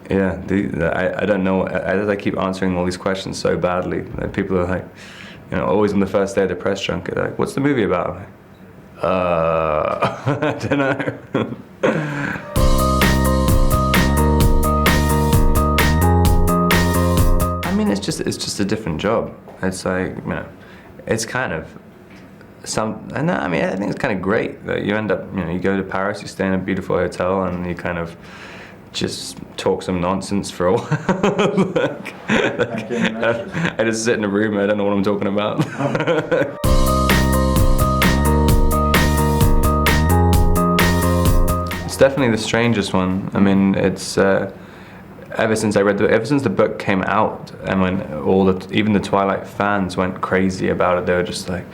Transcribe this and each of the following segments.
Yeah, I don't know. I keep answering all these questions so badly. Like, people are like, always on the first day of the press junket, like, "What's the movie about?" I'm like, I don't know. I mean, it's just a different job. It's like, it's kind of and I mean, I think it's kind of great that you end up, you go to Paris, you stay in a beautiful hotel, and you kind of just talk some nonsense for a while. I just sit in a room, I don't know what I'm talking about. It's definitely the strangest one. I mean, it's ever since the book came out, and when even the Twilight fans went crazy about it, they were just like,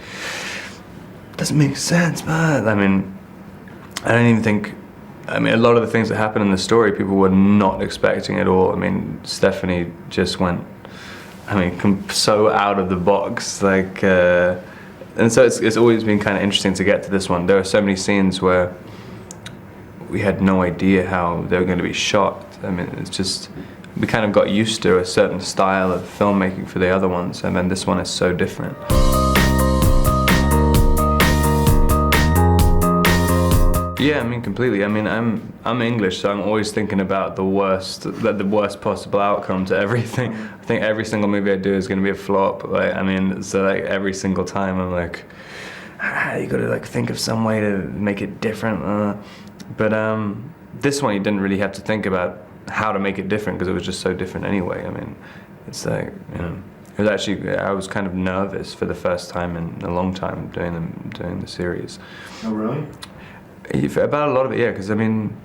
doesn't make sense, man. I mean, I don't even think. I mean, a lot of the things that happen in the story, people were not expecting at all. I mean, Stephanie just went, so out of the box, like, and so it's always been kind of interesting to get to this one. There are so many scenes where we had no idea how they were going to be shot. I mean, it's just, we kind of got used to a certain style of filmmaking for the other ones, and then this one is so different. Yeah, I mean, completely. I mean, I'm English, so I'm always thinking about the worst possible outcome to everything. I think every single movie I do is going to be a flop. Like, I mean, so like every single time I'm like, you got to like think of some way to make it different. But this one, you didn't really have to think about how to make it different because it was just so different anyway. I mean, it's like, it was actually, I was kind of nervous for the first time in a long time doing the series. Oh, really? About a lot of it, yeah, because I mean,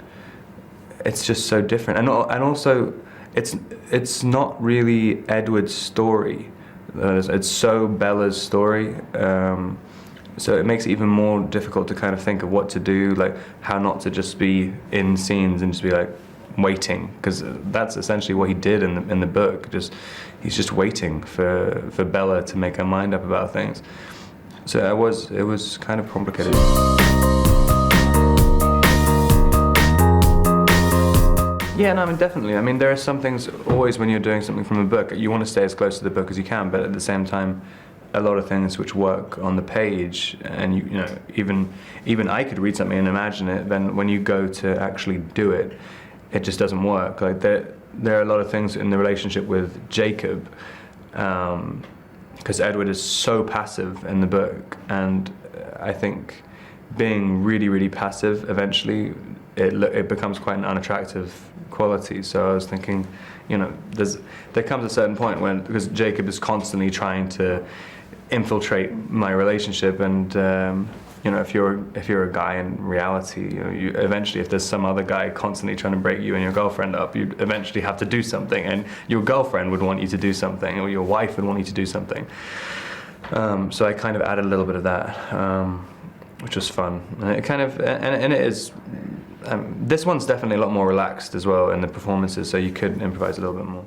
it's just so different, and also, it's not really Edward's story. It's so Bella's story, so it makes it even more difficult to kind of think of what to do, like how not to just be in scenes and just be like waiting, because that's essentially what he did in the book. He's just waiting for Bella to make her mind up about things. So it was kind of complicated. Yeah, no, I mean, definitely. I mean, there are some things always when you're doing something from a book, you want to stay as close to the book as you can, but at the same time, a lot of things which work on the page, and even I could read something and imagine it, then when you go to actually do it, it just doesn't work. Like there are a lot of things in the relationship with Jacob, because Edward is so passive in the book, and I think being really, really passive eventually, it becomes quite an unattractive quality. So I was thinking, there comes a certain point when, because Jacob is constantly trying to infiltrate my relationship, and if you're a guy in reality, you eventually, if there's some other guy constantly trying to break you and your girlfriend up, you eventually have to do something, and your girlfriend would want you to do something, or your wife would want you to do something. So I kind of added a little bit of that, which was fun. And it kind of, and it is. This one's definitely a lot more relaxed as well in the performances, so you could improvise a little bit more.